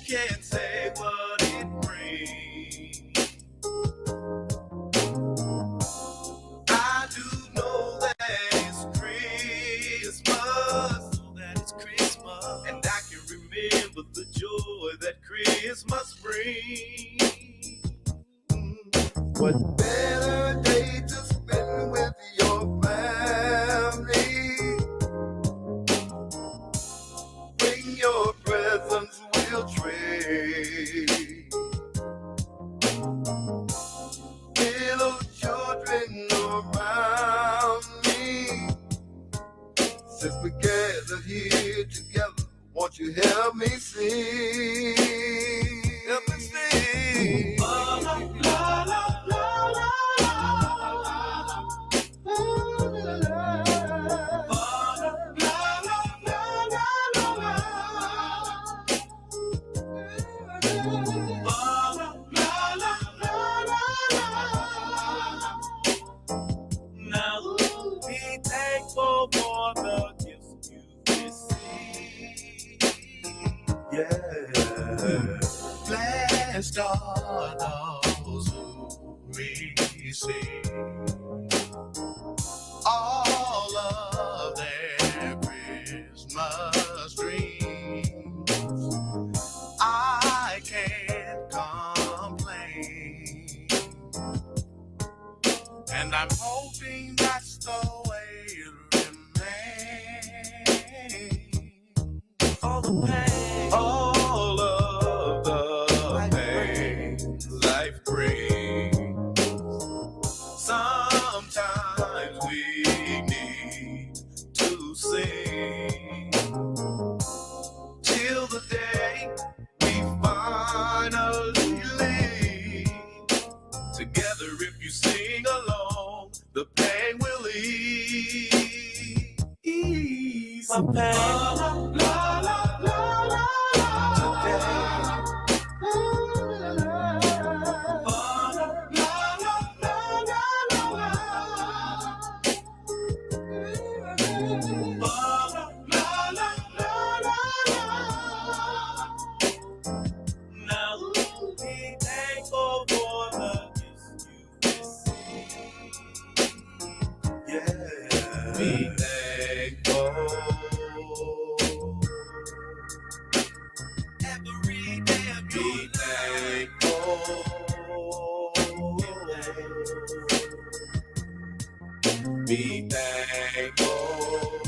can't say what it brings. I do know that it's Christmas, and I can remember the joy that Christmas brings. What better day to spend with your family? Bring your presents, we'll trade. Little children around me, since we gathered here together, won't you help me sing? Help me sing. La, la, la, la, la, la. Now be thankful for the gifts you received. Yeah. Blessed are those who receive all of their Christmas dreams. I can't complain, and I'm hoping that's the way it remains. All the pain, all of the pain life brings. Sometimes we need to sing till the day we finally leave. Together, if you sing along, the pain will ease. My pain. La, la, la, la, la. Be thankful. Every day be thankful. Be thankful.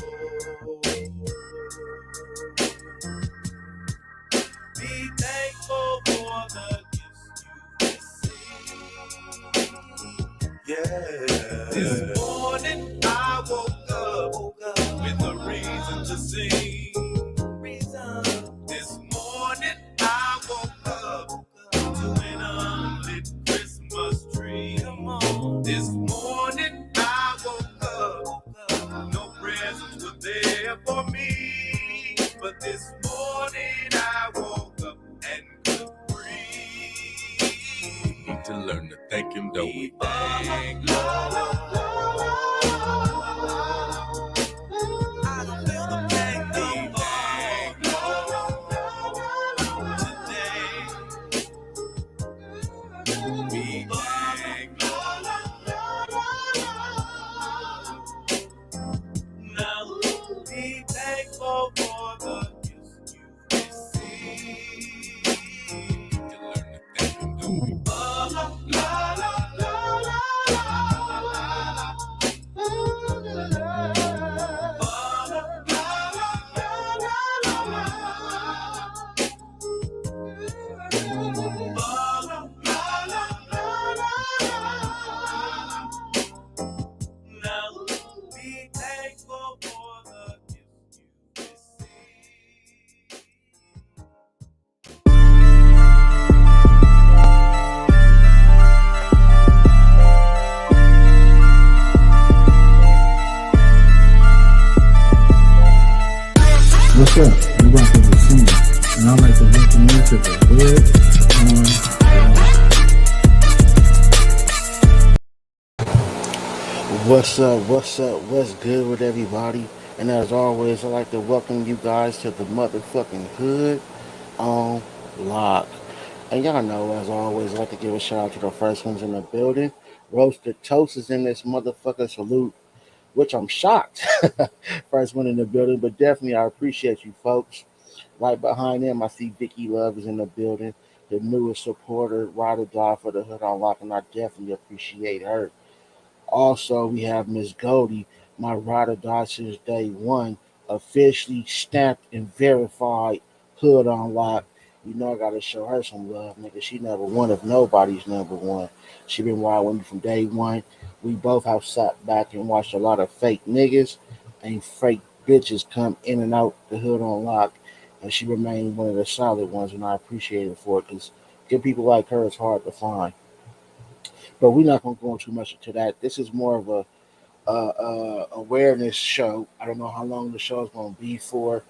Be thankful for the gifts you receive. Yeah. This morning I woke up with a reason to sing. This morning I woke up to an unlit Christmas tree. This morning I woke up, no presents were there for me. But this morning I woke up and could breathe. To learn to thank him, don't we thank Lord? I don't feel the pain no more today. Be thankful. Now be thankful for the gifts you receive. To learn to thank him, don't we? La la la la la. What's up? You rock with the singer, and I'd like to welcome you to the What's good with everybody? And as always, I'd like to welcome you guys to the motherfucking hood. Lock. And y'all know, as always, I like to give a shout out to the first ones in the building. Roasted Toast is in this motherfucker salute, which I'm shocked. First one in the building, but definitely I appreciate you folks. Right behind them, I see Vicky Love is in the building, the newest supporter, ride or die for the Hood on Lock, and I definitely appreciate her. Also, we have Miss Goldie, my ride or die since day one, officially stamped and verified Hood on Lock. You know I gotta show her some love, nigga. She number one if nobody's number one. She been riding with me from day one. We both have sat back and watched a lot of fake niggas and fake bitches come in and out the Hood on Lock, and she remained one of the solid ones, and I appreciate it for it because good people like her is hard to find. But we're not gonna go too much into that. This is more of a awareness show. I don't know how long the show is going to be for,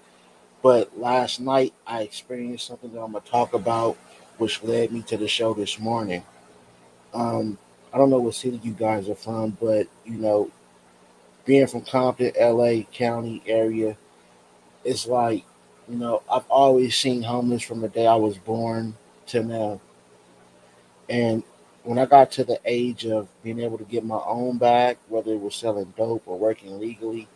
but last night I experienced something that I'm going to talk about, which led me to the show this morning. Um, I don't know what city you guys are from, but being from Compton, LA County area, it's like, I've always seen homeless from the day I was born to now. And when I got to the age of being able to get my own bag, whether it was selling dope or working legally,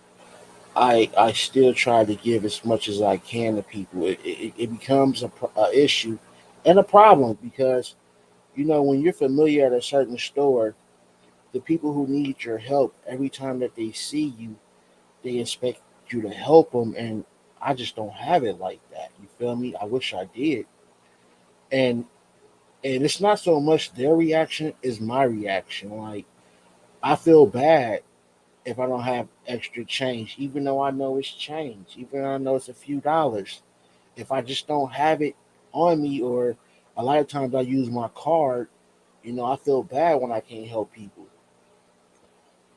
I still try to give as much as I can to people. It becomes a issue and a problem because when you're familiar at a certain store, the people who need your help every time that they see you, they expect you to help them, and I just don't have it like that. You feel me? I wish I did, and it's not so much their reaction is my reaction. Like I feel bad if I don't have extra change, even though I know it's change, even though I know it's a few dollars. If I just don't have it on me, or a lot of times I use my card, I feel bad when I can't help people.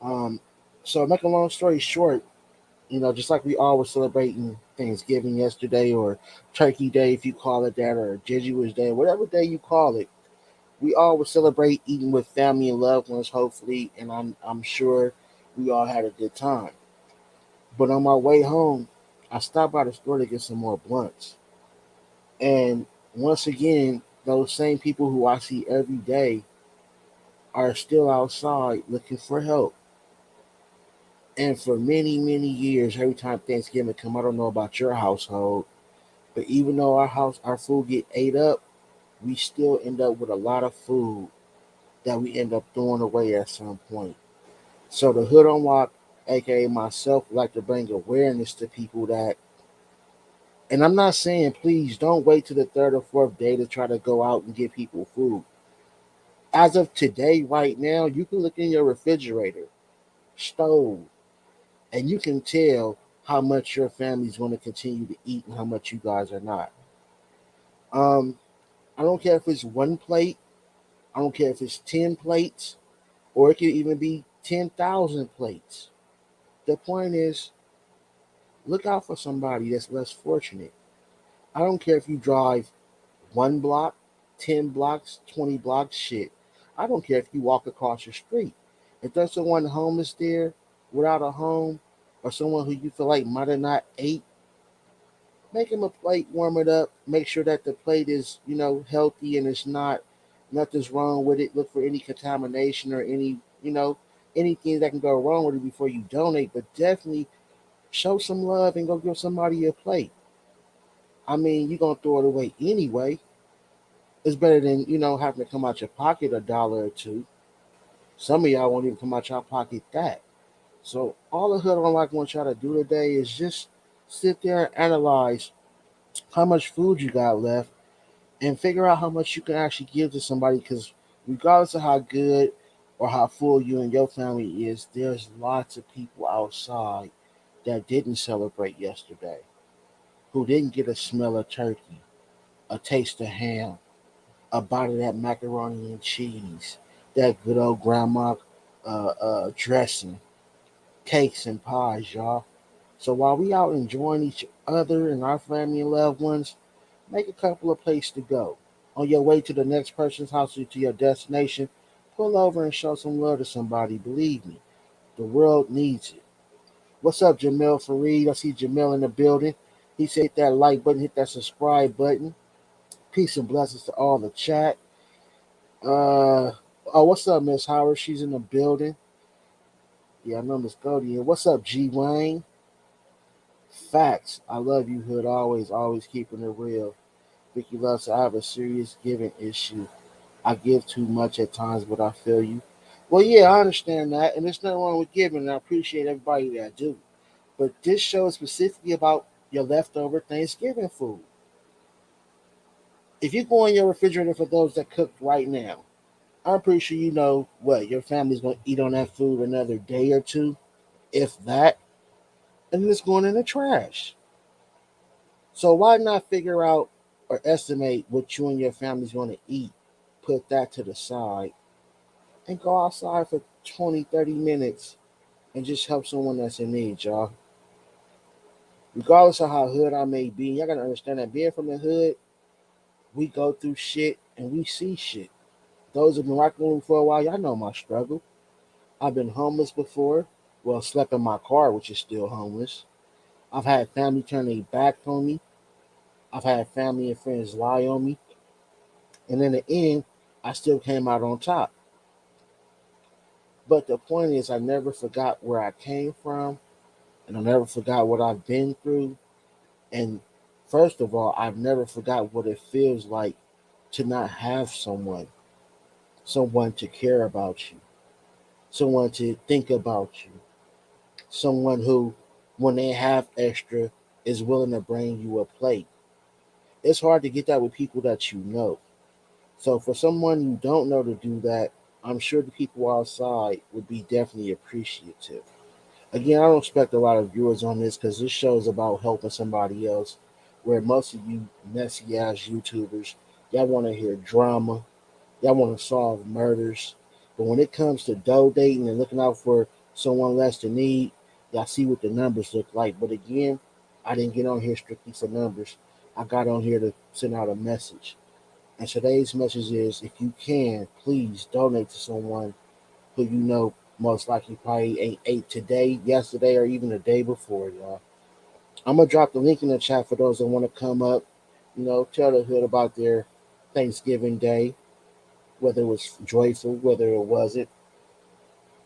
Um, so make a long story short, just like we all were celebrating Thanksgiving yesterday, or Turkey Day if you call it that, or Jesuits Day, whatever day you call it, we all would celebrate eating with family and loved ones, hopefully, and I'm sure we all had a good time. But on my way home, I stopped by the store to get some more blunts. And once again, those same people who I see every day are still outside looking for help. And for many, many years, every time Thanksgiving come, I don't know about your household, but even though our food get ate up, we still end up with a lot of food that we end up throwing away at some point. So the Hood Unlock, aka myself, like to bring awareness to people that, and I'm not saying please don't wait to the third or fourth day to try to go out and get people food. As of today, right now, you can look in your refrigerator, stove, and you can tell how much your family's going to continue to eat and how much you guys are not. Um, I don't care if it's one plate, I don't care if it's 10 plates, or it could even be 10,000 plates. The point is, look out for somebody that's less fortunate. I don't care if you drive one block, 10 blocks, 20 blocks, shit. I don't care if you walk across the street. If there's someone homeless there without a home, or someone who you feel like might have not ate, make them a plate, warm it up, make sure that the plate is, healthy and it's not, nothing's wrong with it. Look for any contamination or anything that can go wrong with it before you donate, but definitely show some love and go give somebody a plate. I mean, you're going to throw it away anyway. It's better than having to come out your pocket $1 or two. Some of y'all won't even come out your pocket that. So all the Hood on Lock wants y'all to do today is just sit there and analyze how much food you got left and figure out how much you can actually give to somebody. Because regardless of how good or how full you and your family is, there's lots of people outside that didn't celebrate yesterday, who didn't get a smell of turkey, a taste of ham, a bite of that macaroni and cheese, that good old grandma dressing, cakes and pies, y'all. So while we out enjoying each other and our family and loved ones, make a couple of places to go. On your way to the next person's house or to your destination, pull over and show some love to somebody. Believe me, the world needs it. What's up, Jamel Fareed? I see Jamel in the building. He said hit that like button, hit that subscribe button. Peace and blessings to all the chat. Uh oh, what's up, Miss Howard? She's in the building. Yeah, I know Miss Cody. And what's up, G Wayne? Facts. I love you, Hood. Always keeping it real. Vicky loves. I have a serious giving issue. I give too much at times, but I feel you. Well, yeah, I understand that, and there's nothing wrong with giving. And I appreciate everybody that do. But this show is specifically about your leftover Thanksgiving food. If you go in your refrigerator for those that cooked right now, I'm pretty sure you know what your family's gonna eat on that food another day or two, if that, and then it's going in the trash. So why not figure out or estimate what you and your family's gonna eat, put that to the side, and go outside for 20, 30 minutes and just help someone that's in need, y'all. Regardless of how hood I may be, y'all gotta understand that being from the hood, we go through shit and we see shit. Those who've been rocking with me for a while, y'all know my struggle. I've been homeless before. Well, slept in my car, which is still homeless. I've had family turn their back on me. I've had family and friends lie on me. And in the end, I still came out on top. But the point is, I never forgot where I came from, and I never forgot what I've been through. And first of all, I've never forgot what it feels like to not have someone to care about you, someone to think about you, someone who, when they have extra, is willing to bring you a plate. It's hard to get that with people that you know. So for someone you don't know to do that, I'm sure the people outside would be definitely appreciative. Again, I don't expect a lot of viewers on this because this show is about helping somebody else. Where most of you messy ass YouTubers, y'all want to hear drama, y'all want to solve murders. But when it comes to dough dating and looking out for someone less to need, y'all see what the numbers look like. But again, I didn't get on here strictly for numbers. I got on here to send out a message. And today's message is if you can, please donate to someone who you know most likely probably ain't ate today, yesterday, or even the day before, y'all. I'm gonna drop the link in the chat for those that want to come up, tell the hood about their Thanksgiving day, whether it was joyful, whether it wasn't.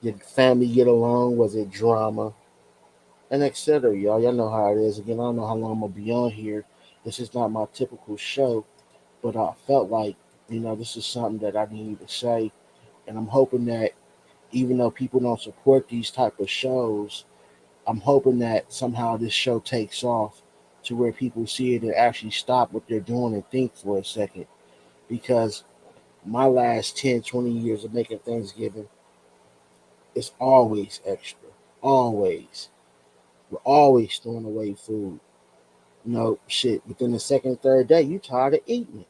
Did family get along? Was it drama? And etc. Y'all. Y'all know how it is. Again, I don't know how long I'm gonna be on here. This is not my typical show, but I felt like, this is something that I need to say. And I'm hoping that even though people don't support these type of shows, I'm hoping that somehow this show takes off to where people see it and actually stop what they're doing and think for a second. Because my last 10, 20 years of making Thanksgiving, it's always extra. Always. We're always throwing away food. Shit, within the second, third day, you tired of eating it.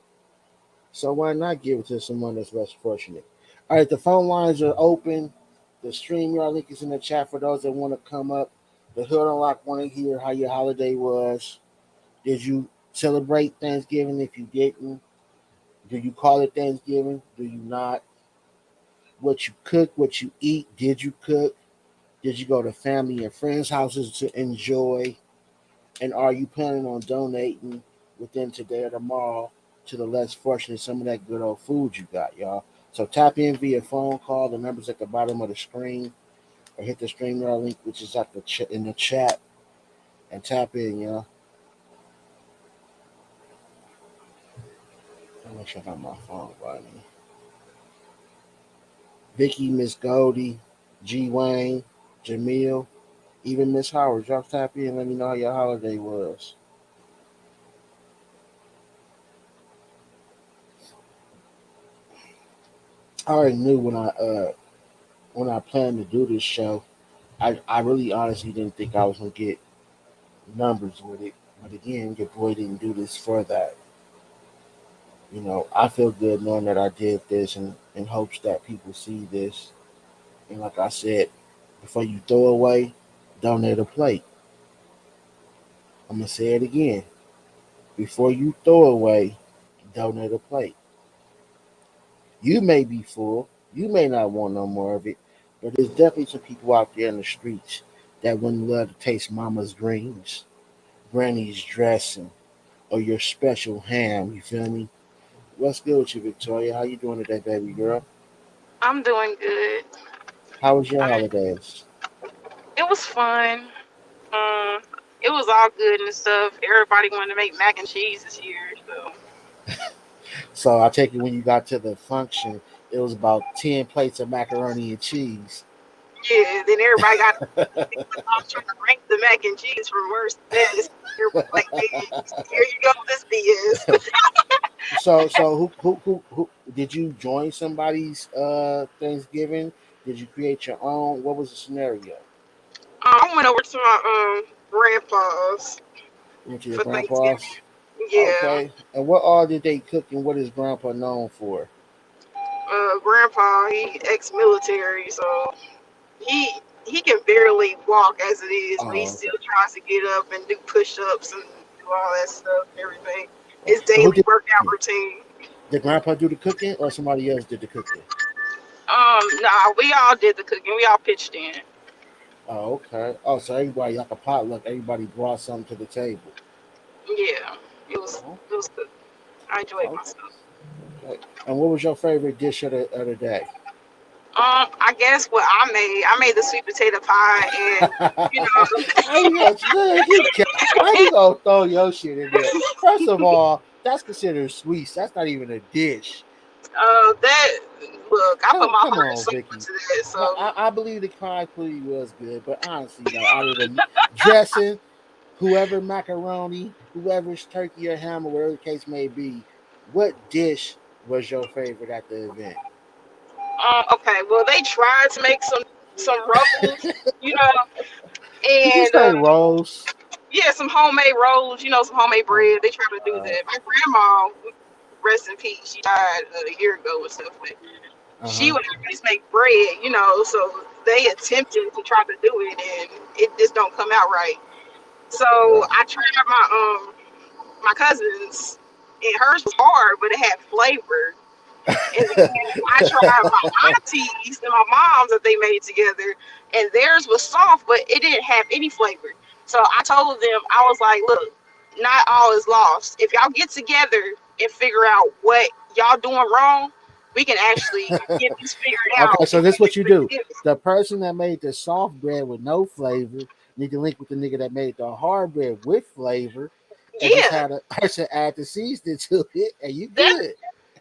So why not give it to someone that's less fortunate? All right, the phone lines are open. The StreamYard link is in the chat for those that want to come up. The Hood Unlock want to hear how your holiday was. Did you celebrate Thanksgiving? If you didn't, do you call it Thanksgiving? Do you not? What you cook, what you eat, did you cook? Did you go to family and friends' houses to enjoy? And are you planning on donating within today or tomorrow to the less fortunate some of that good old food you got, y'all? So tap in via phone call. The number's at the bottom of the screen, or hit the StreamYard link, which is at in the chat, and tap in, y'all. Let me make sure I got my phone by me. Vicky, Miss Goldie, G Wayne, Jamil, even Miss Howard. Y'all tap in. Let me know how your holiday was. I already knew when I planned to do this show. I really honestly didn't think I was gonna get numbers with it. But again, your boy didn't do this for that. I feel good knowing that I did this and in hopes that people see this. And like I said, before you throw away, donate a plate. I'm gonna say it again. Before you throw away, donate a plate. You may be full, you may not want no more of it, but there's definitely some people out there in the streets that wouldn't love to taste mama's greens, granny's dressing, or your special ham, you feel me? What's good with you, Victoria? How you doing today, baby girl? I'm doing good. How was your I holidays? It was fun. Um, it was all good and stuff. Everybody wanted to make mac and cheese this year, so So I take it when you got to the function, it was about 10 plates of macaroni and cheese. yeah. Then everybody got off trying to rank the mac and cheese from worst to best. Everybody like, hey, here you go, this BS. So who did you join somebody's Thanksgiving? Did you create your own? What was the scenario? I went over to my grandpa's You went to your for Thanksgiving. grandpa's? Yeah, Okay. And what all did they cook and what is grandpa known for? grandpa, he ex-military, so he he can barely walk as it is, but he Oh, still tries to get up and do push-ups and do all that stuff and everything. okay. His So who daily did workout the cooking? routine. Did grandpa do the cooking or somebody else did the cooking? Nah, we all did the cooking. We all pitched in. Oh, okay. Oh, so everybody like a potluck, everybody brought something to the table. Yeah, Oh, it was good. I enjoyed okay. myself. Okay. And what was your favorite dish of the day? I guess what I made the sweet potato pie, and you How you gonna look, how you gonna throw your shit in there? First of all, that's considered sweets. That's not even a dish. that look, I put my Come heart and on, soul Vicky. into that. Now, So I believe the pie pudding was good, but honestly, though, out of the dressing, whoever macaroni, whoever's turkey or ham or whatever the case may be, what dish was your favorite at the event? okay, well they tried to make some rolls, you know, Did you and say rose? yeah, some homemade rolls, some homemade Oh bread. my They tried to do god. that. My grandma, rest in peace, she died a year ago and stuff, but Uh she huh. would always make bread, so they attempted to try to do it and it just don't come out right. So Right. I tried my cousin's and hers was hard, but it had flavor. And then I tried my aunties and my mom's that they made together, and theirs was soft, but it didn't have any flavor. So I told them, I was like, look, not all is lost. If y'all get together and figure out what y'all doing wrong, we can actually get this figured Okay, out so this before is what you do. Thanksgiving. The person that made the soft bread with no flavor need to link with the nigga that made the hard bread with flavor, and just Yeah, had a person add the seasoning to it, and you that good.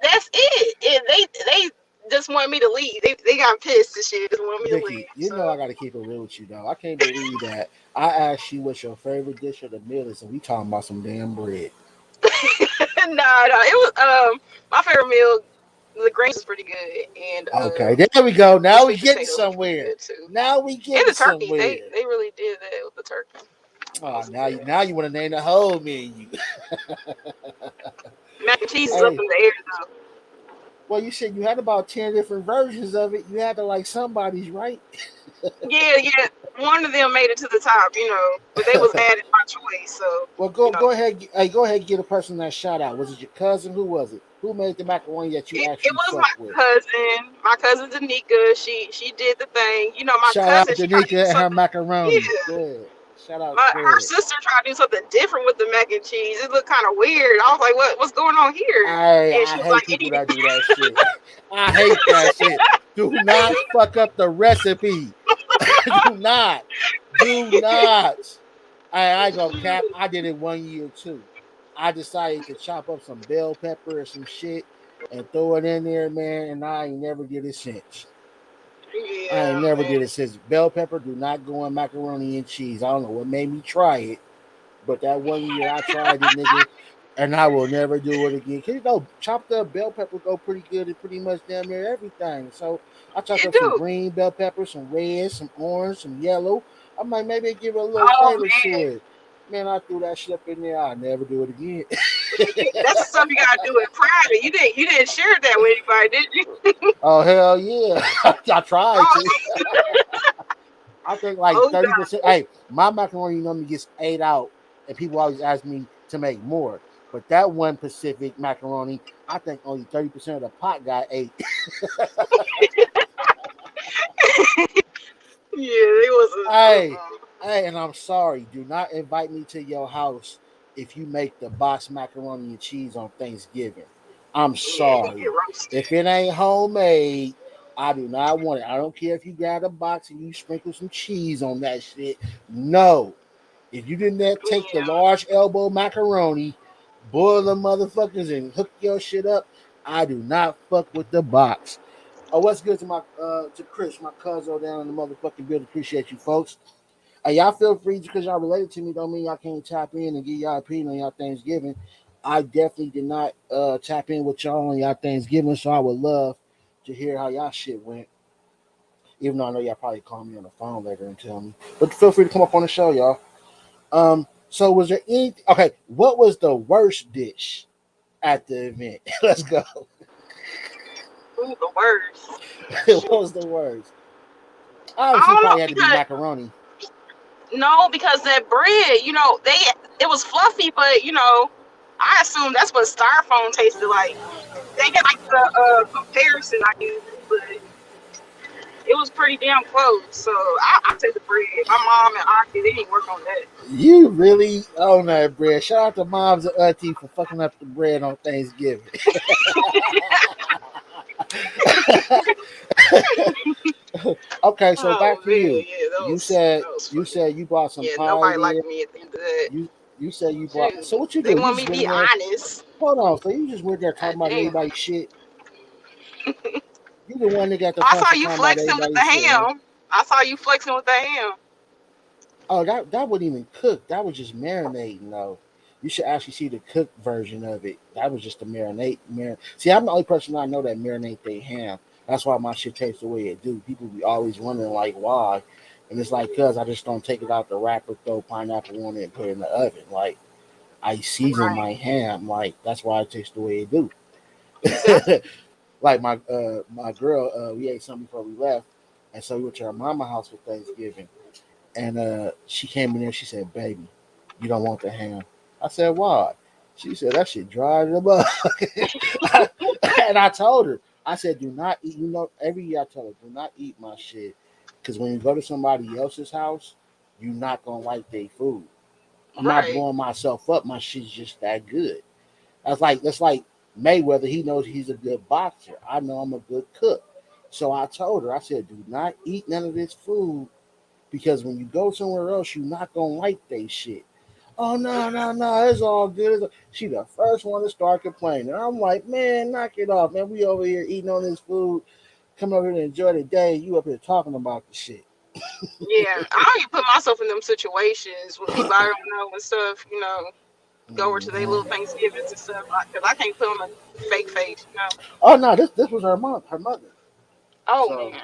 that's it. And they just wanted me to leave. They got pissed and shit. Just wanted me to leave. Vicky, you know I gotta keep it real with you though. I can't believe that I asked you what's your favorite dish of the meal is, and we talking about some damn bread. No, it was my favorite meal. The greens was pretty good, and Okay, there we go. the Now we sweet getting potato was pretty somewhere. good too. Now we And getting the turkey, somewhere. they really did that with the turkey. That Oh, was good. now you want to name the whole menu. Mac and cheese is up Hey, in the air though. well, you said you had about 10 different versions of it. You had to like somebody's, right? Yeah, yeah. One of them made it to the top, but they was added by choice. So Well, you know, go ahead. Hey, go ahead and get a person that shout out. Was it your cousin? Who was it? Who made the macaroni that you it actually was fuck with? my cousin Danica. She did the thing. My Shout out cousin, she tried to do Danica and her something. macaroni. Yeah. Good. Shout out. Her Good. sister tried to do something different with the mac and cheese. It looked kind of weird. I was like, "What's going on here?" And I she was hate like, "It people needed." that do that shit. I hate that shit. Do not fuck up the recipe. Do not. Do not. I ain't gonna cap. I did it 1 year too. I decided to chop up some bell pepper or some shit and throw it in there, man, and I ain't never did it since. I ain't Yeah, never man. did it since. Bell pepper do not go in macaroni and cheese. I don't know what made me try it, but that 1 year I tried it, nigga, and I will never do it again. Cause chopped up bell pepper go pretty good in pretty much damn near everything. So I chopped It up some do. green bell pepper, some red, some orange, some yellow. I'm like, maybe give it a little Oh flavor to man, it. Man, I threw that shit up in there. I'll never do it again. that's the stuff you gotta do in private. You didn't share that with anybody, did you? Oh hell yeah. I tried to. Oh, I think like oh 30%. God. Hey, my macaroni normally gets ate out, and people always ask me to make more. But that one Pacific macaroni, I think only 30% of the pot got ate. Yeah, it was Hey, hey, and I'm sorry. Do not invite me to your house if you make the box macaroni and cheese on Thanksgiving. I'm Yeah, you get sorry. roasted. If it ain't homemade, I do not want it. I don't care if you grab a box and you sprinkle some cheese on that shit. No. If you didn't take the Yeah. large elbow macaroni, boil the motherfuckers and hook your shit up, I do not fuck with the box. Oh, what's good to my to Chris, my cousin down in the motherfucking building. Appreciate you folks. Y'all feel free because y'all related to me. Don't mean y'all can't tap in and give y'all opinion on y'all Thanksgiving. I definitely did not tap in with y'all on y'all Thanksgiving, so I would love to hear how y'all shit went. Even though I know y'all probably call me on the phone later and tell me, but feel free to come up on the show, y'all. So was there any? Okay, what was the worst dish at the event? Let's go. Ooh, the worst. What Shoot. was the worst? I Obviously, it don't know probably had to be because macaroni. no, because that bread, it was fluffy, but I assume that's what styrofoam tasted like. They get like the comparison I used, but it was pretty damn close. So I take the bread. My mom and auntie, they didn't work on that. You really own that bread. Shout out to moms and auntie for fucking up the bread on Thanksgiving. Okay, so back Oh to man, you. yeah, You said that was you funny. said you bought some Yeah, pie nobody there. liked me at the end of that. You said you bought. Shoot, So what you they do? You want just me to went be in there. honest. Hold on. So you just went there talking God about damn. everybody's shit. You the one that got the I front saw for you talking about flexing with the everybody's shit, huh? ham. I saw you flexing with the ham. Oh, that wouldn't even cook. That was just marinating, though. You should actually see the cooked version of it. That was just the marinate. See, I'm the only person I know that marinate they ham. That's why my shit tastes the way it do. People be always wondering like why, and it's like cause I just don't take it out the wrapper, throw pineapple on it, and put it in the oven. Like I season Right. my ham. Like that's why it tastes the way it do. Exactly. Like my girl, we ate something before we left, and so we went to her mama house for Thanksgiving. And she came in there. She said, "Baby, you don't want the ham." I said, "Why?" She said, "That shit dry to the mug." And I told her, I said, "Do not eat." You know, every year I tell her, "Do not eat my shit," because when you go to somebody else's house, you're not gonna like their food. I'm not Right. blowing myself up. My shit's just that good. That's like Mayweather. He knows he's a good boxer. I know I'm a good cook. So I told her, I said, "Do not eat none of this food because when you go somewhere else, you're not gonna like they shit." Oh no, no, no, it's all good. She the first one to start complaining. I'm like, man, knock it off, man. We over here eating on this food. Come over here and enjoy the day. You up here talking about the shit. Yeah, I don't even put myself in them situations with people I don't know and stuff. Go over to their Mhm. little Thanksgivings and stuff because I can't put on a fake face. Oh no, this was her mom, her mother. Oh So man.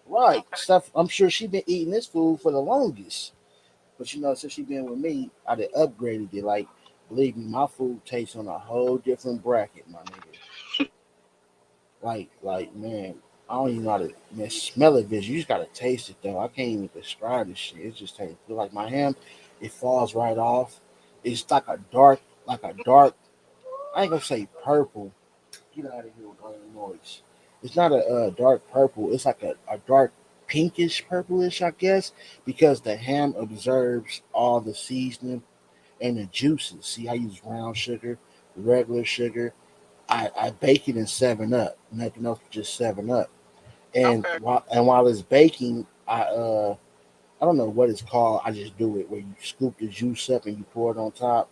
right Okay. stuff. I'm sure she been eating this food for the longest. But since she been with me, I did upgraded it. Like, believe me, my food tastes on a whole different bracket, my nigga. Like, man, I don't even know how to man, smell it. Vision, you just gotta taste it though. I can't even describe this shit. It just tastes like my ham. It falls right off. It's like a dark. I ain't gonna say purple. Get out of here with all the noise. It's not a dark purple. It's like a dark pinkish purplish, I guess, because the ham absorbs all the seasoning and the juices. See, I use brown sugar, regular sugar. I bake it in Seven Up. Nothing else, but just Seven Up. And Okay. while it's baking, I don't know what it's called. I just do it where you scoop the juice up and you pour it on top.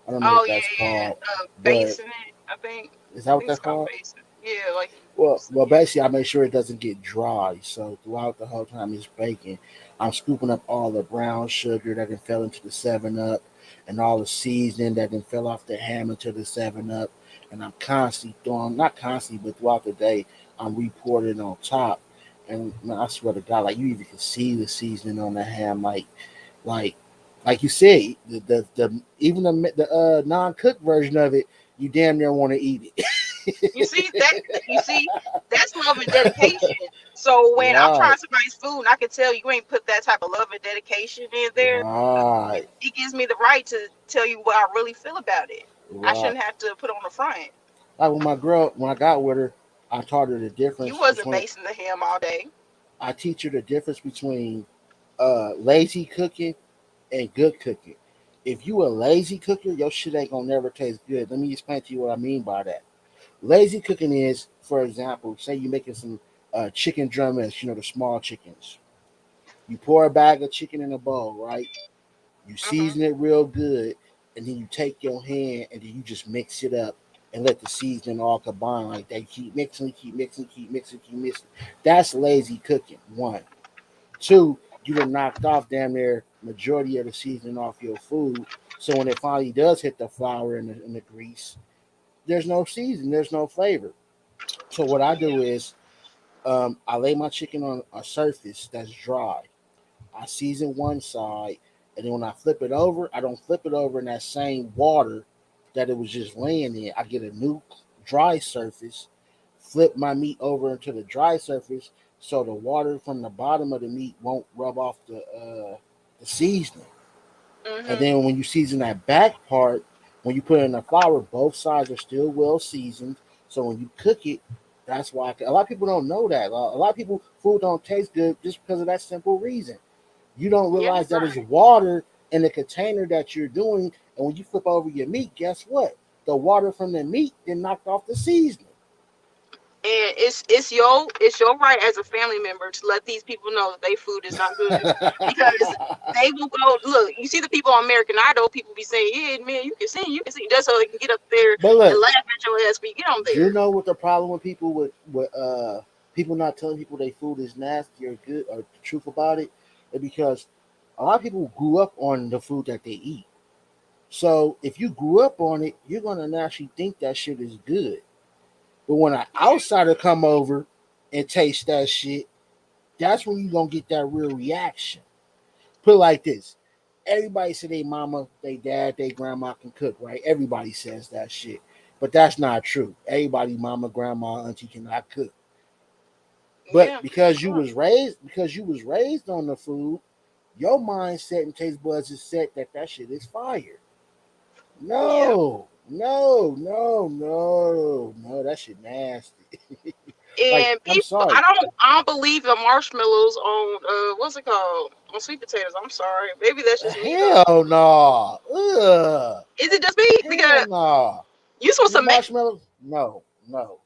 I don't know Oh what yeah, that's yeah. called, but Basing it. I think. is I that what think it's that's called called? basing. Yeah, like Well, yeah. basically, I make sure it doesn't get dry. So throughout the whole time it's baking, I'm scooping up all the brown sugar that then fell into the Seven Up, and all the seasoning that then fell off the ham into the Seven Up, and I'm constantly throwing, not constantly, but throughout the day, I'm reporting on top. And man, I swear to God, like you even can see the seasoning on the ham, like, like you said, the even the non cooked version of it, you damn near want to eat it. You see that? You see that's love and dedication. So when I'm Right. trying somebody's food, and I can tell you ain't put that type of love and dedication in there. Right, It gives me the right to tell you what I really feel about it. I right. shouldn't have to put on the front. Like when my girl, when I got with her, I taught her the You difference wasn't between. basing the ham all day. I teach her the difference between lazy cooking and good cooking. If you a lazy cooker, your shit ain't gonna never taste good. Let me explain to you what I mean by that. Lazy cooking is, for example, say you're making some chicken drumettes, the small chickens. You pour a bag of chicken in a bowl, right? You Mhm. season it real good, and then you take your hand and then you just mix it up and let the seasoning all combine like that. You keep mixing, keep mixing, keep mixing, keep mixing. That's lazy cooking. One. Two, you done knocked off damn near majority of the seasoning off your food. So when it finally does hit the flour and the grease, there's no season, there's no flavor. So what I do is I lay my chicken on a surface that's dry. I season one side, and then when I flip it over, I don't flip it over in that same water that it was just laying in. I get a new dry surface, flip my meat over into the dry surface, so the water from the bottom of the meat won't rub off the seasoning. And Mhm. then when you season that back part, when you put it in the flour, both sides are still well seasoned. So when you cook it, that's why a lot of people don't know that. A lot of people food don't taste good just because of that simple reason. You don't Yeah. realize that it's water in the container that you're doing, and when you flip over your meat, guess what? The water from the meat then knocked off the seasoning. And it's your right as a family member to let these people know that their food is not good, because they will go look. You see the people on American Idol, people be saying, "Yeah, man, you can sing," just so they can get up there But and look, laugh at your ass when you get on you there. know what the problem with people with people not telling people their food is nasty or good or the truth about it is because a lot of people grew up on the food that they eat. So if you grew up on it, you're gonna naturally think that shit is good. But when an outsider come over and taste that shit, that's when you're gonna get that real reaction. Put it like this. Everybody say they mama, they dad, they grandma can cook, right? Everybody says that shit. But that's not true. Everybody mama, grandma, auntie cannot cook. But Yeah, for sure. because you was raised on the food, your mindset and taste buds is set that that shit is fire. Yeah. No, that shit nasty. Like, And I'm people, sorry. I don't believe the marshmallows on what's it called, on sweet potatoes. I'm sorry, maybe that's just me though. Hell no. Ugh. Is it just me? Hell Because no. you supposed The to make marshmallows? No, no,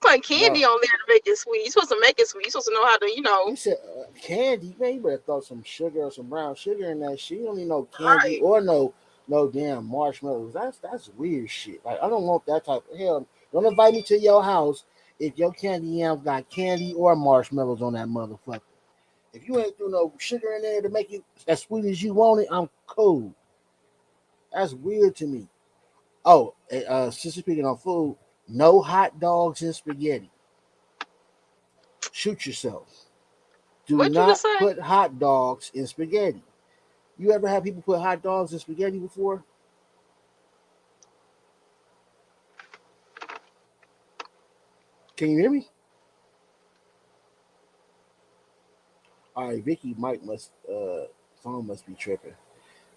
put candy no. on there to make it sweet. You're supposed to make it sweet. You're supposed to know how to, You said candy, man. You better throw some sugar or some brown sugar in that shit. You don't need no candy right. or no damn marshmallows. That's weird shit. Like I don't want that type of hell. Don't invite me to your house if your candy yams got candy or marshmallows on that motherfucker. If you ain't do no sugar in there to make it as sweet as you want it, I'm cool. That's weird to me. Oh, since speaking on food, no hot dogs and spaghetti. Shoot yourself. Do What you just not say? put hot dogs in spaghetti. You ever had people put hot dogs in spaghetti before? Can you hear me? All right, Vicky Mike must phone must be tripping.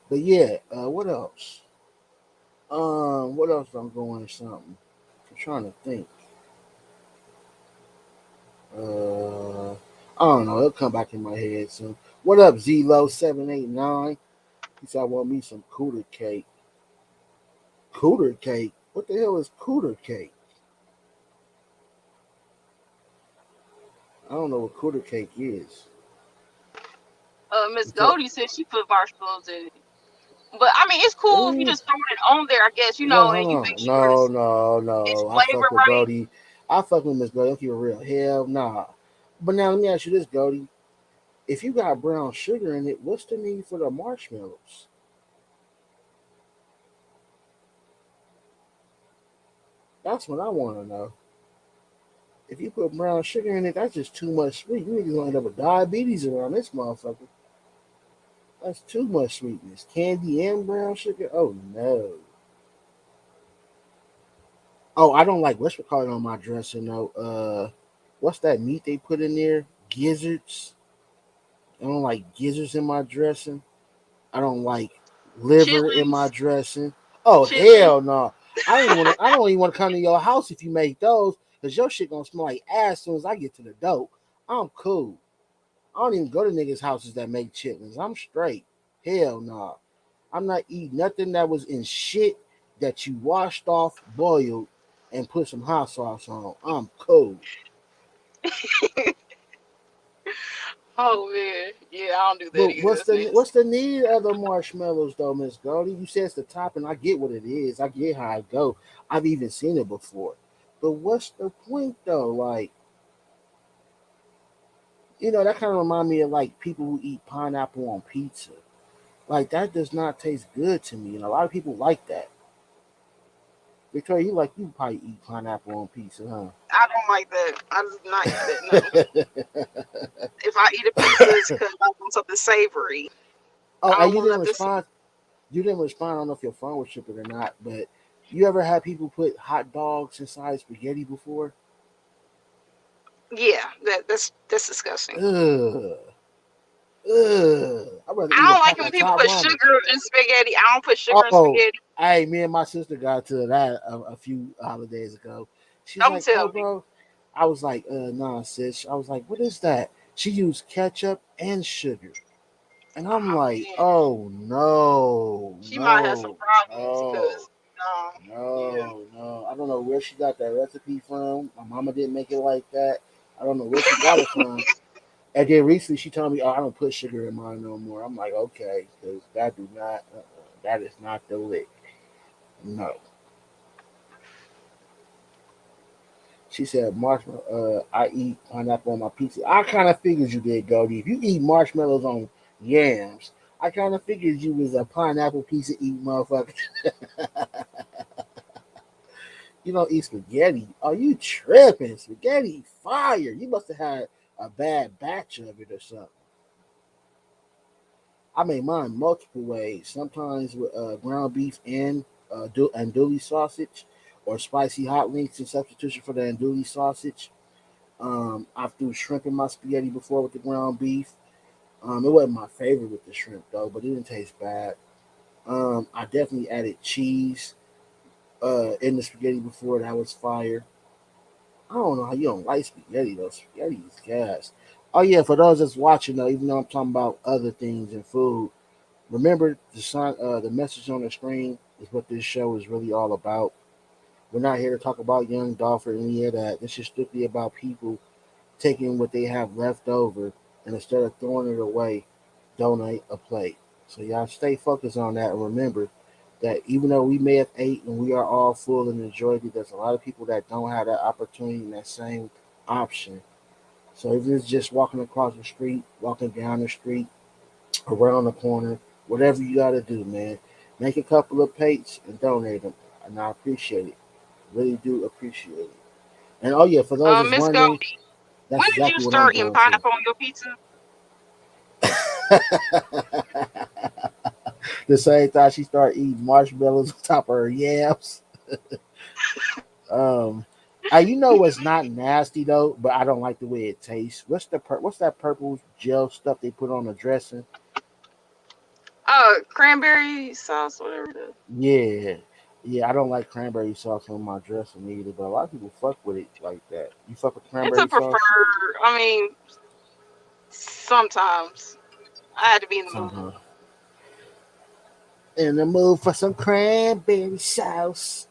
But yeah, what else? What else I'm going or something? I'm trying to think. I don't know. It'll come back in my head soon. What up, Zlo 789? He said I want me some cooter cake. Cooter cake? What the hell is cooter cake? I don't know what cooter cake is. Miss Until Goldie said she put marshmallows in it. But I mean, it's cool if you really? just throw it on there, I guess, Wait, and hold you make on. sure No, it's no. I fuck flavored with right. Brody. I fuck with Miss Brody. Don't keep it real. Hell nah. But now let me ask you this, Brody. If you got brown sugar in it, what's the need for the marshmallows? That's what I want to know. If you put brown sugar in it, that's just too much sweet. You niggas gonna end up with diabetes around this motherfucker. That's too much sweetness. Candy and brown sugar? Oh no. Oh, I don't like what's call it on my dressing though. What's that meat they put in there? Gizzards. I don't like gizzards in my dressing. I don't like liver in my Chitlins, dressing. Oh chitlins. hell no! I ain't want to. I don't even want to come to your house if you make those, because your shit gonna smell like ass as soon as I get to the door. I'm cool. I don't even go to niggas' houses that make chitlins. I'm straight. Hell no. I'm not eating nothing that was in shit that you washed off, boiled. and put some hot sauce on. I'm cool. Oh man, yeah, I don't do that But either. what's That's the nasty. what's the need of the marshmallows though, Miss Goldie? You said it's the topping. I get what it is. I get how it go. I've even seen it before. But what's the point though? Like, that kind of remind me of like people who eat pineapple on pizza. Like that does not taste good to me, and a lot of people like that. Victoria, you probably eat pineapple on pizza, I don't like that. I do not eat that. No. huh? If I eat a pizza, it's because I want something savory. Oh, I and don't you want didn't nothing sweet. respond. You didn't respond. I don't know if your phone was tripping or not, but you ever had people put hot dogs inside spaghetti before? Yeah, that's disgusting. Ugh, ugh. I'd rather I eat a don't like pack it when of people top put ramen. sugar in spaghetti. I don't put sugar in Oh, spaghetti. hey, me and my sister got to that a few holidays ago. She's Don't like, "Oh, tell me. bro," I was like, "Nah, sis." I was like, "What is that?" She used ketchup and sugar, and I'm Oh like, man, "Oh no, she might have some no, problems no." because yeah. No, no. I don't know where she got that recipe from. My mama didn't make it like that. I don't know where she got it from. And then recently she told me, "Oh, I don't put sugar in mine no more." I'm like, "Okay, because that do not, that is not the lick." No. She said, "Marshmallow. I eat pineapple on my pizza." I kind of figured you did, Goldie. If you eat marshmallows on yams, I kind of figured you was a pineapple pizza eating motherfucker. You don't eat spaghetti. Are you tripping? Spaghetti fire. You must have had a bad batch of it or something. I make mine multiple ways. Sometimes with ground beef and andouille sausage, or spicy hot links in substitution for the andouille sausage. I've threw shrimp in my spaghetti before with the ground beef. It wasn't my favorite with the shrimp though, but it didn't taste bad. I definitely added cheese in the spaghetti before. That was fire. I don't know how you don't like spaghetti though. Spaghetti is gas. Oh yeah, for those that's watching though, even though I'm talking about other things and food, remember the message on the screen is what this show is really all about. We're not here to talk about Young Dolph or any of that. This is strictly about people taking what they have left over and instead of throwing it away, donate a plate. So y'all stay focused on that and remember that even though we may have ate and we are all full and enjoyed it, there's a lot of people that don't have that opportunity and that same option. So if it's just walking across the street, walking down the street, around the corner, whatever you got to do, man, make a couple of plates and donate them. And I appreciate it. Really do appreciate it. And oh yeah, for those that's Miss wondering, Goldie, that's when did you exactly what I'm start eating doing too. pineapple on your pizza? The same time she started eating marshmallows on top of her yams. Um, you know what's not nasty though, but I don't like the way it tastes. What's that purple gel stuff they put on the dressing? Cranberry sauce, whatever. Yeah, yeah, I don't like cranberry sauce on my dressing either, but a lot of people fuck with it like that. You fuck with It's a cranberry sauce? preferred. I mean, sometimes I had to be in the mood. Somehow. In the mood for some cranberry sauce.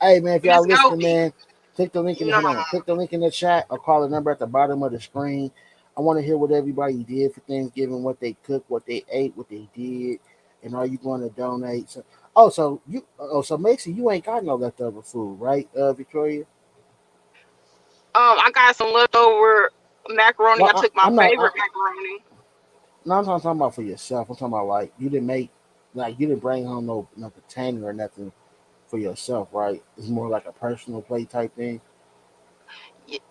Hey man, if y'all Miss listening, Goldie, man, click the link in the no, hold on, click the link in the chat or call the number at the bottom of the screen. I want to hear what everybody did for Thanksgiving, what they cooked, what they ate, what they did, and are you going to donate? So Macy, you ain't got no leftover food, right, Victoria? I got some leftover macaroni. No, I took my I'm not. favorite macaroni. No, I'm not talking about for yourself. I'm talking about like you didn't make, like you didn't bring home no container or nothing for yourself, right? It's more like a personal plate type thing,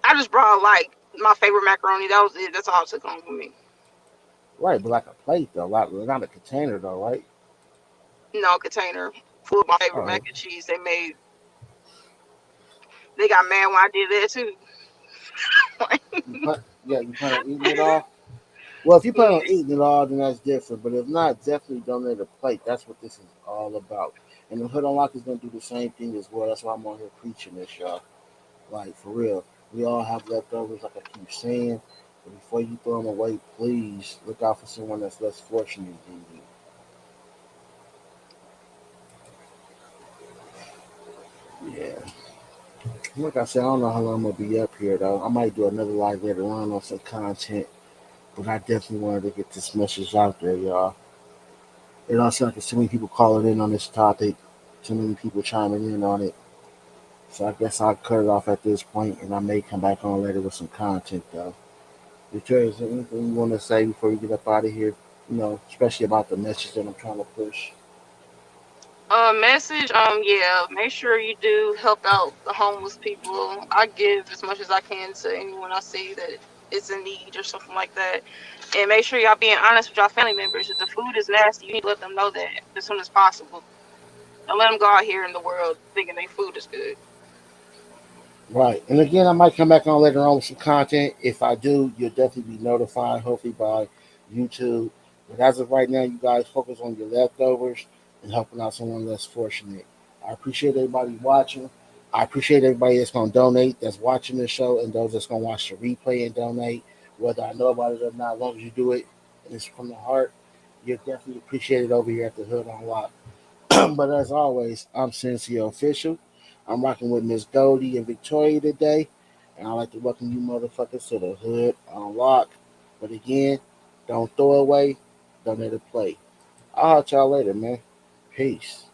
I just brought like my favorite macaroni. That was it. That's all I took home with me. right? But like a plate though, like not a container though, right? No container full of my favorite Oh, mac and cheese. They made. They got mad when I did that too. you plan on eating it all? Well, if you plan Yeah. on eating it all, then that's different. But if not, definitely donate a plate. That's what this is all about. And the Hood Unlock is gonna do the same thing as well. That's why I'm on here preaching this, y'all. Like for real, we all have leftovers, like I keep saying. But before you throw them away, please look out for someone that's less fortunate than you. Yeah. Like I said, I don't know how long I'm gonna be up here though. I might do another live later on some content, but I definitely wanted to get this message out there, y'all. It also like so many people calling in on this topic, too many people chiming in on it. So I guess I'll cut it off at this point, and I may come back on later with some content though. Victoria, is there anything you want to say before we get up out of here? Especially about the message that I'm trying to push. Message. Yeah. Make sure you do help out the homeless people. I give as much as I can to anyone I see that is in need or something like that. And make sure y'all being honest with y'all family members. If the food is nasty, you need to let them know that as soon as possible. Don't let them go out here in the world thinking their food is good. Right. And again, I might come back on later on with some content. If I do, you'll definitely be notified, hopefully by YouTube. But as of right now, you guys focus on your leftovers and helping out someone less fortunate. I appreciate everybody watching. I appreciate everybody that's going to donate, that's watching the show, and those that's going to watch the replay and donate. Whether I know about it or not, as long as you do it and it's from the heart, you're definitely appreciated over here at the Hood Unlocked. But as always, I'm Sensei Official. I'm rocking with Miss Goldie and Victoria today. And I'd like to welcome you motherfuckers to the Hood Unlock. But again, don't throw away, donate a plate. I'll holler at y'all later, man. Peace.